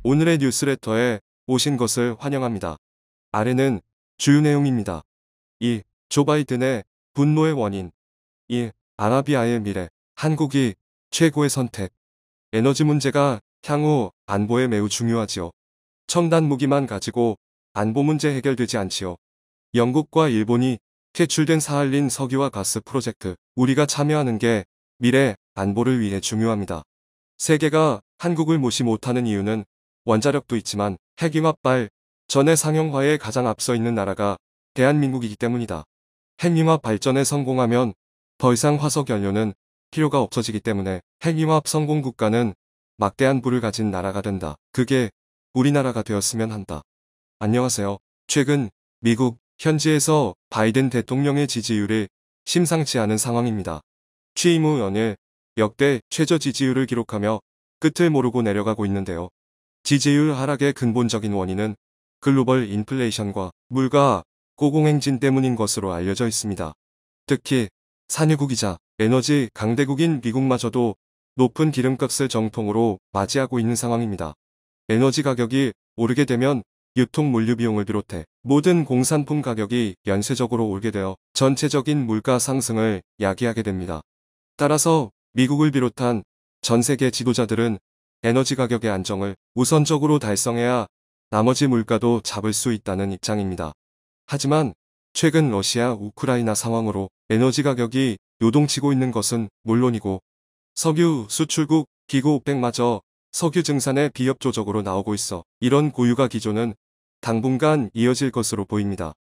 오늘의 뉴스레터에 오신 것을 환영합니다. 아래는 주요 내용입니다. 1. 조 바이든의 분노의 원인. 1. 아라비아의 미래. 한국이 최고의 선택. 에너지 문제가 향후 안보에 매우 중요하지요. 첨단 무기만 가지고 안보 문제 해결되지 않지요. 영국과 일본이 퇴출된 사할린 석유와 가스 프로젝트, 우리가 참여하는 게 미래 안보를 위해 중요합니다. 세계가 한국을 무시 못하는 이유는 원자력도 있지만 핵융합 전의 상용화에 가장 앞서 있는 나라가 대한민국이기 때문이다. 핵융합 발전에 성공하면 더 이상 화석 연료는 필요가 없어지기 때문에 핵융합 성공 국가는 막대한 부를 가진 나라가 된다. 그게 우리나라가 되었으면 한다. 안녕하세요. 최근 미국 현지에서 바이든 대통령의 지지율이 심상치 않은 상황입니다. 취임 후 연일 역대 최저 지지율을 기록하며 끝을 모르고 내려가고 있는데요. 지지율 하락의 근본적인 원인은 글로벌 인플레이션과 물가 고공행진 때문인 것으로 알려져 있습니다. 특히 산유국이자 에너지 강대국인 미국마저도 높은 기름값을 정통으로 맞이하고 있는 상황입니다. 에너지 가격이 오르게 되면 유통 물류 비용을 비롯해 모든 공산품 가격이 연쇄적으로 오르게 되어 전체적인 물가 상승을 야기하게 됩니다. 따라서 미국을 비롯한 전 세계 지도자들은 에너지 가격의 안정을 우선적으로 달성해야 나머지 물가도 잡을 수 있다는 입장입니다. 하지만 최근 러시아 우크라이나 상황으로 에너지 가격이 요동치고 있는 것은 물론이고 석유 수출국 기구 오펙마저 석유 증산에 비협조적으로 나오고 있어 이런 고유가 기조는 당분간 이어질 것으로 보입니다.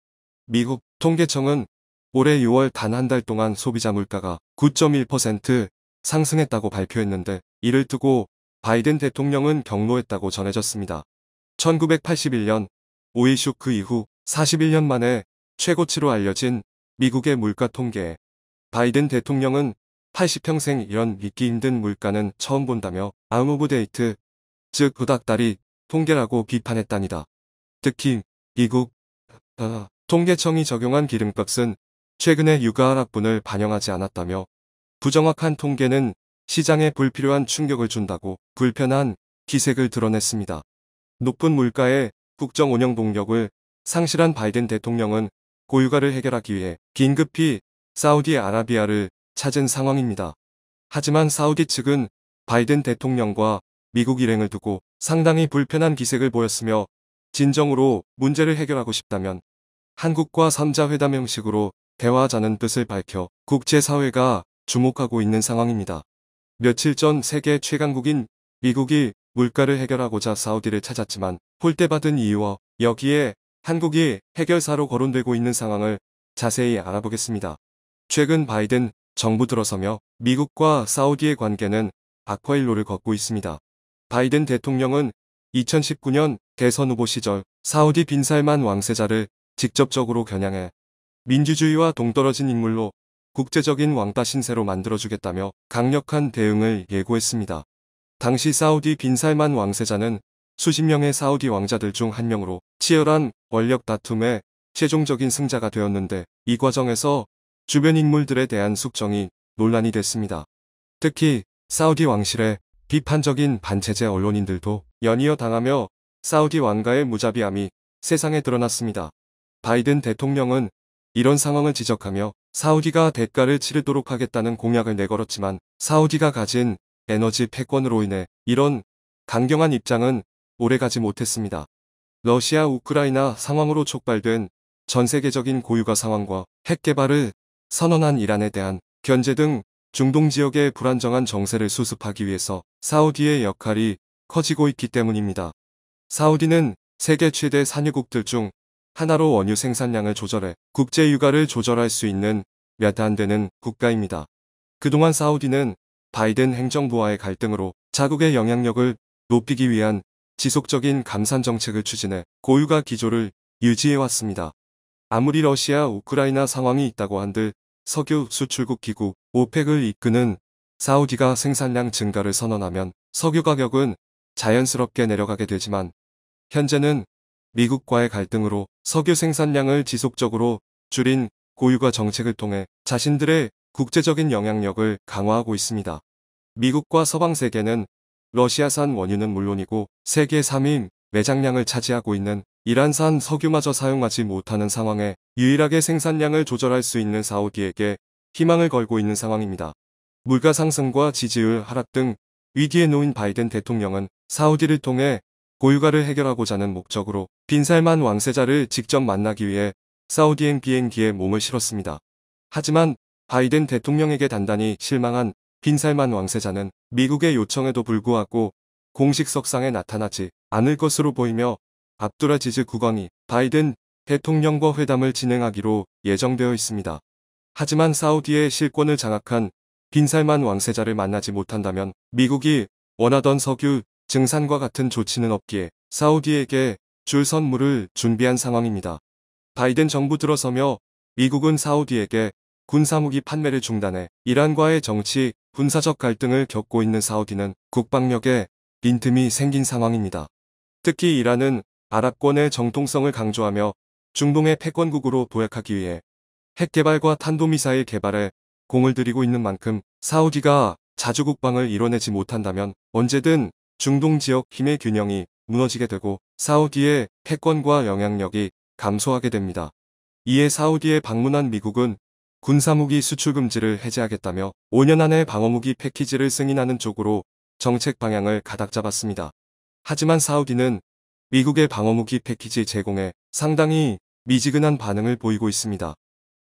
미국 통계청은 올해 6월 단 한 달 동안 소비자 물가가 9.1% 상승했다고 발표했는데 이를 두고 바이든 대통령은 경로했다고 전해졌습니다. 1981년 오일 쇼크 이후 41년 만에 최고치로 알려진 미국의 물가 통계에 바이든 대통령은 80평생 이런 믿기 힘든 물가는 처음 본다며 아웃 오브 데이트, 즉 구닥다리 통계라고 비판했다니다. 특히 미국 통계청이 적용한 기름값은 최근의 유가 하락분을 반영하지 않았다며 부정확한 통계는 시장에 불필요한 충격을 준다고 불편한 기색을 드러냈습니다. 높은 물가에 국정 운영 동력을 상실한 바이든 대통령은 고유가를 해결하기 위해 긴급히 사우디아라비아를 찾은 상황입니다. 하지만 사우디 측은 바이든 대통령과 미국 일행을 두고 상당히 불편한 기색을 보였으며 진정으로 문제를 해결하고 싶다면 한국과 3자 회담 형식으로 대화하자는 뜻을 밝혀 국제사회가 주목하고 있는 상황입니다. 며칠 전 세계 최강국인 미국이 물가를 해결하고자 사우디를 찾았지만 홀대받은 이유와 여기에 한국이 해결사로 거론되고 있는 상황을 자세히 알아보겠습니다. 최근 바이든 정부 들어서며 미국과 사우디의 관계는 악화일로를 걷고 있습니다. 바이든 대통령은 2019년 대선 후보 시절 사우디 빈살만 왕세자를 직접적으로 겨냥해 민주주의와 동떨어진 인물로 국제적인 왕따 신세로 만들어주겠다며 강력한 대응을 예고했습니다. 당시 사우디 빈살만 왕세자는 수십 명의 사우디 왕자들 중 한 명으로 치열한 권력 다툼의 최종적인 승자가 되었는데 이 과정에서 주변 인물들에 대한 숙청이 논란이 됐습니다. 특히 사우디 왕실의 비판적인 반체제 언론인들도 연이어 당하며 사우디 왕가의 무자비함이 세상에 드러났습니다. 바이든 대통령은 이런 상황을 지적하며 사우디가 대가를 치르도록 하겠다는 공약을 내걸었지만 사우디가 가진 에너지 패권으로 인해 이런 강경한 입장은 오래가지 못했습니다. 러시아 우크라이나 상황으로 촉발된 전 세계적인 고유가 상황과 핵 개발을 선언한 이란에 대한 견제 등 중동 지역의 불안정한 정세를 수습하기 위해서 사우디의 역할이 커지고 있기 때문입니다. 사우디는 세계 최대 산유국들 중 하나로 원유 생산량을 조절해 국제 유가를 조절할 수 있는 몇 안 되는 국가입니다. 그동안 사우디는 바이든 행정부와의 갈등으로 자국의 영향력을 높이기 위한 지속적인 감산 정책을 추진해 고유가 기조를 유지해왔습니다. 아무리 러시아 우크라이나 상황이 있다고 한들 석유 수출국 기구 오펙을 이끄는 사우디가 생산량 증가를 선언하면 석유 가격은 자연스럽게 내려가게 되지만 현재는 미국과의 갈등으로 석유 생산량을 지속적으로 줄인 고유가 정책을 통해 자신들의 국제적인 영향력을 강화하고 있습니다. 미국과 서방 세계는 러시아산 원유는 물론이고 세계 3위 매장량을 차지하고 있는 이란산 석유마저 사용하지 못하는 상황에 유일하게 생산량을 조절할 수 있는 사우디에게 희망을 걸고 있는 상황입니다. 물가 상승과 지지율 하락 등 위기에 놓인 바이든 대통령은 사우디를 통해 고유가를 해결하고자 하는 목적으로 빈살만 왕세자를 직접 만나기 위해 사우디행 비행기에 몸을 실었습니다. 하지만 바이든 대통령에게 단단히 실망한 빈살만 왕세자는 미국의 요청에도 불구하고 공식 석상에 나타나지 않을 것으로 보이며 압두라지즈 국왕이 바이든 대통령과 회담을 진행하기로 예정되어 있습니다. 하지만 사우디의 실권을 장악한 빈살만 왕세자를 만나지 못한다면 미국이 원하던 석유 증산과 같은 조치는 없기에 사우디에게 줄 선물을 준비한 상황입니다. 바이든 정부 들어서며 미국은 사우디에게 군사무기 판매를 중단해 이란과의 정치, 군사적 갈등을 겪고 있는 사우디는 국방력에 빈틈이 생긴 상황입니다. 특히 이란은 아랍권의 정통성을 강조하며 중동의 패권국으로 도약하기 위해 핵개발과 탄도미사일 개발에 공을 들이고 있는 만큼 사우디가 자주 국방을 이뤄내지 못한다면 언제든 중동 지역 힘의 균형이 무너지게 되고 사우디의 패권과 영향력이 감소하게 됩니다. 이에 사우디에 방문한 미국은 군사무기 수출 금지를 해제하겠다며 5년 안에 방어무기 패키지를 승인하는 쪽으로 정책 방향을 가닥 잡았습니다. 하지만 사우디는 미국의 방어무기 패키지 제공에 상당히 미지근한 반응을 보이고 있습니다.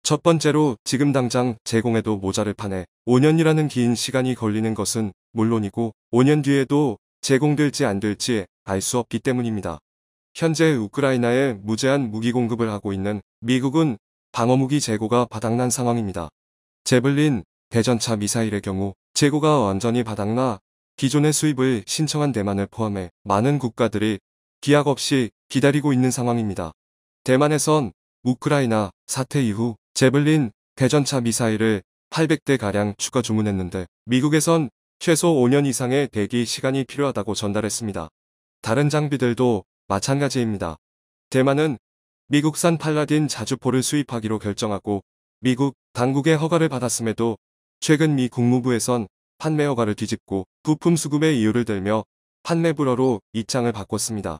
첫 번째로 지금 당장 제공해도 모자를 판에 5년이라는 긴 시간이 걸리는 것은 물론이고 5년 뒤에도 제공될지 안 될지 알 수 없기 때문입니다. 현재 우크라이나에 무제한 무기 공급을 하고 있는 미국은 방어무기 재고가 바닥난 상황입니다. 제블린 대전차 미사일의 경우 재고가 완전히 바닥나 기존의 수입을 신청한 대만을 포함해 많은 국가들이 기약 없이 기다리고 있는 상황입니다. 대만에선 우크라이나 사태 이후 제블린 대전차 미사일을 800대가량 추가 주문했는데 미국에선 최소 5년 이상의 대기 시간이 필요하다고 전달했습니다. 다른 장비들도 마찬가지입니다. 대만은 미국산 팔라딘 자주포를 수입하기로 결정하고 미국 당국의 허가를 받았음에도 최근 미 국무부에선 판매 허가를 뒤집고 부품 수급의 이유를 들며 판매 불허로 입장을 바꿨습니다.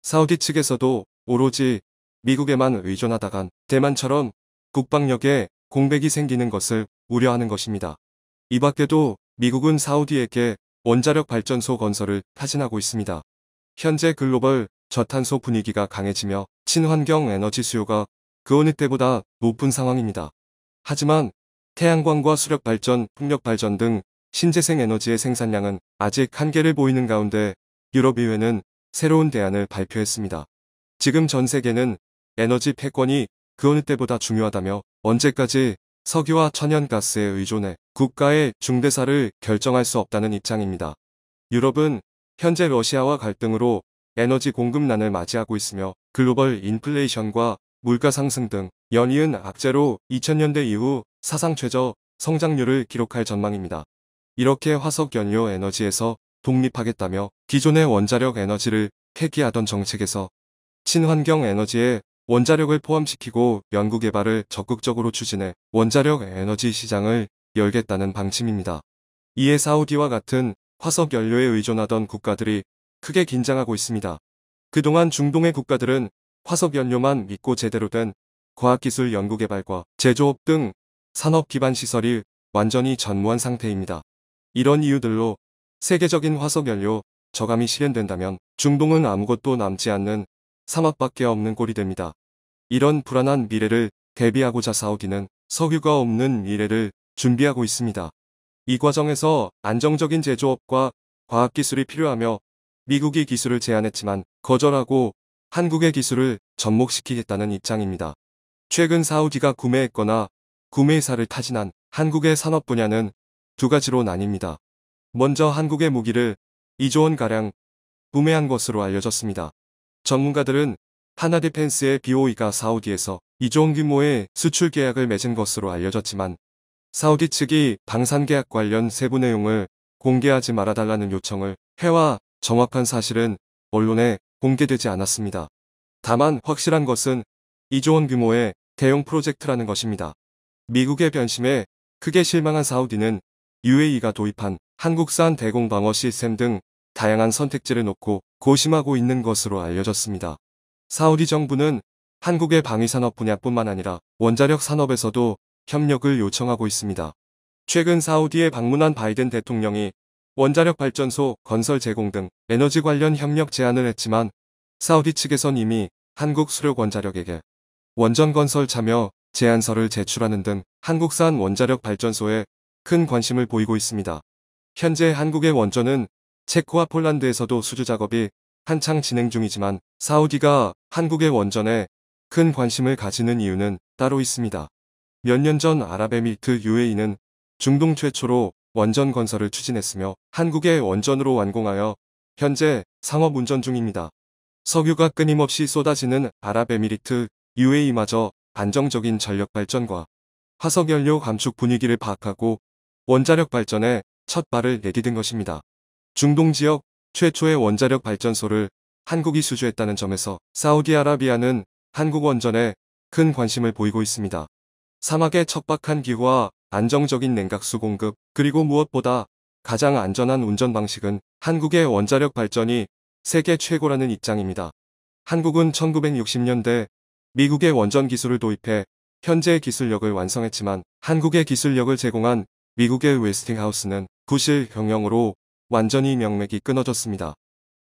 사우디 측에서도 오로지 미국에만 의존하다간 대만처럼 국방력에 공백이 생기는 것을 우려하는 것입니다. 이 밖에도 미국은 사우디에게 원자력 발전소 건설을 타진하고 있습니다. 현재 글로벌 저탄소 분위기가 강해지며 친환경 에너지 수요가 그 어느 때보다 높은 상황입니다. 하지만 태양광과 수력발전, 풍력발전 등 신재생 에너지의 생산량은 아직 한계를 보이는 가운데 유럽의회는 새로운 대안을 발표했습니다. 지금 전 세계는 에너지 패권이 그 어느 때보다 중요하다며 언제까지 석유와 천연가스에 의존해 국가의 중대사를 결정할 수 없다는 입장입니다. 유럽은 현재 러시아와 갈등으로 에너지 공급난을 맞이하고 있으며 글로벌 인플레이션과 물가 상승 등 연이은 악재로 2000년대 이후 사상 최저 성장률을 기록할 전망입니다. 이렇게 화석연료 에너지에서 독립하겠다며 기존의 원자력 에너지를 폐기하던 정책에서 친환경 에너지에 원자력을 포함시키고 연구개발을 적극적으로 추진해 원자력 에너지 시장을 열겠다는 방침입니다. 이에 사우디와 같은 화석연료에 의존하던 국가들이 크게 긴장하고 있습니다. 그동안 중동의 국가들은 화석연료만 믿고 제대로 된 과학기술 연구개발과 제조업 등 산업 기반 시설이 완전히 전무한 상태입니다. 이런 이유들로 세계적인 화석연료 저감이 실현된다면 중동은 아무것도 남지 않는 사막밖에 없는 꼴이 됩니다. 이런 불안한 미래를 대비하고자 사우디는 석유가 없는 미래를 준비하고 있습니다. 이 과정에서 안정적인 제조업과 과학기술이 필요하며 미국이 기술을 제안했지만 거절하고 한국의 기술을 접목시키겠다는 입장입니다. 최근 사우디가 구매했거나 구매사를 타진한 한국의 산업 분야는 두 가지로 나뉩니다. 먼저 한국의 무기를 2조 원가량 구매한 것으로 알려졌습니다. 전문가들은 하나디펜스의 BOE가 사우디에서 2조 원 규모의 수출 계약을 맺은 것으로 알려졌지만 사우디 측이 방산 계약 관련 세부 내용을 공개하지 말아달라는 요청을 해와 정확한 사실은 언론에 공개되지 않았습니다. 다만 확실한 것은 2조 원 규모의 대형 프로젝트라는 것입니다. 미국의 변심에 크게 실망한 사우디는 UAE가 도입한 한국산 대공 방어 시스템 등 다양한 선택지를 놓고 고심하고 있는 것으로 알려졌습니다. 사우디 정부는 한국의 방위산업 분야뿐만 아니라 원자력 산업에서도 협력을 요청하고 있습니다. 최근 사우디에 방문한 바이든 대통령이 원자력 발전소 건설 제공 등 에너지 관련 협력 제안을 했지만 사우디 측에선 이미 한국 수력 원자력에게 원전 건설 참여 제안서를 제출하는 등 한국산 원자력 발전소에 큰 관심을 보이고 있습니다. 현재 한국의 원전은 체코와 폴란드에서도 수주 작업이 한창 진행 중이지만 사우디가 한국의 원전에 큰 관심을 가지는 이유는 따로 있습니다. 몇 년 전 아랍에미리트 UAE는 중동 최초로 원전 건설을 추진했으며 한국의 원전으로 완공하여 현재 상업 운전 중입니다. 석유가 끊임없이 쏟아지는 아랍에미리트 UAE마저 안정적인 전력 발전과 화석연료 감축 분위기를 파악하고 원자력 발전에 첫 발을 내디딘 것입니다. 중동 지역 최초의 원자력 발전소를 한국이 수주했다는 점에서 사우디아라비아는 한국 원전에 큰 관심을 보이고 있습니다. 사막의 척박한 기후와 안정적인 냉각수 공급, 그리고 무엇보다 가장 안전한 운전 방식은 한국의 원자력 발전이 세계 최고라는 입장입니다. 한국은 1960년대 미국의 원전 기술을 도입해 현재의 기술력을 완성했지만 한국의 기술력을 제공한 미국의 웨스팅하우스는 구실 경영으로 완전히 명맥이 끊어졌습니다.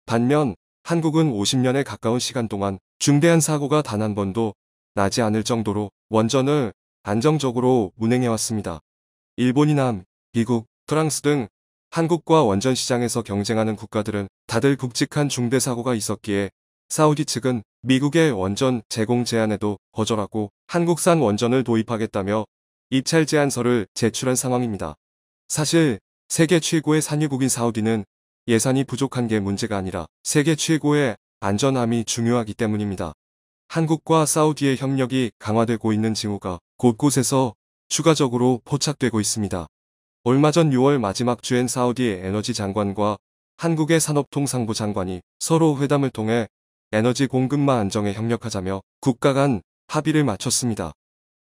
반면 한국은 50년에 가까운 시간 동안 중대한 사고가 단 한 번도 나지 않을 정도로 원전을 안정적으로 운행해왔습니다. 일본이나 미국, 프랑스 등 한국과 원전 시장에서 경쟁하는 국가들은 다들 굵직한 중대 사고가 있었기에 사우디 측은 미국의 원전 제공 제안에도 거절하고 한국산 원전을 도입하겠다며 입찰 제안서를 제출한 상황입니다. 사실 세계 최고의 산유국인 사우디는 예산이 부족한 게 문제가 아니라 세계 최고의 안전함이 중요하기 때문입니다. 한국과 사우디의 협력이 강화되고 있는 징후가 곳곳에서 추가적으로 포착되고 있습니다. 얼마 전 6월 마지막 주엔 사우디의 에너지 장관과 한국의 산업통상부 장관이 서로 회담을 통해 에너지 공급망 안정에 협력하자며 국가 간 합의를 마쳤습니다.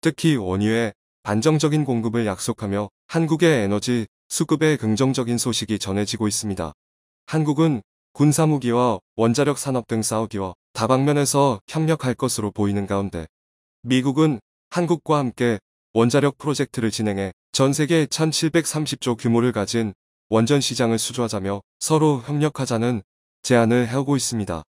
특히 원유의 안정적인 공급을 약속하며 한국의 에너지 수급에 긍정적인 소식이 전해지고 있습니다. 한국은 군사무기와 원자력 산업 등 사우디와 다방면에서 협력할 것으로 보이는 가운데 미국은 한국과 함께 원자력 프로젝트를 진행해 전 세계 1730조 규모를 가진 원전 시장을 수주하자며 서로 협력하자는 제안을 해오고 있습니다.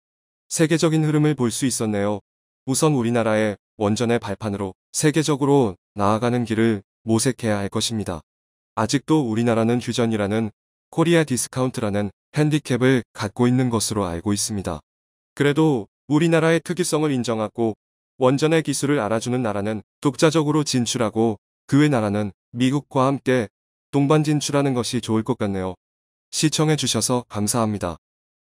세계적인 흐름을 볼 수 있었네요. 우선 우리나라의 원전의 발판으로 세계적으로 나아가는 길을 모색해야 할 것입니다. 아직도 우리나라는 휴전이라는 코리아 디스카운트라는 핸디캡을 갖고 있는 것으로 알고 있습니다. 그래도 우리나라의 특이성을 인정하고 원전의 기술을 알아주는 나라는 독자적으로 진출하고 그 외 나라는 미국과 함께 동반 진출하는 것이 좋을 것 같네요. 시청해주셔서 감사합니다.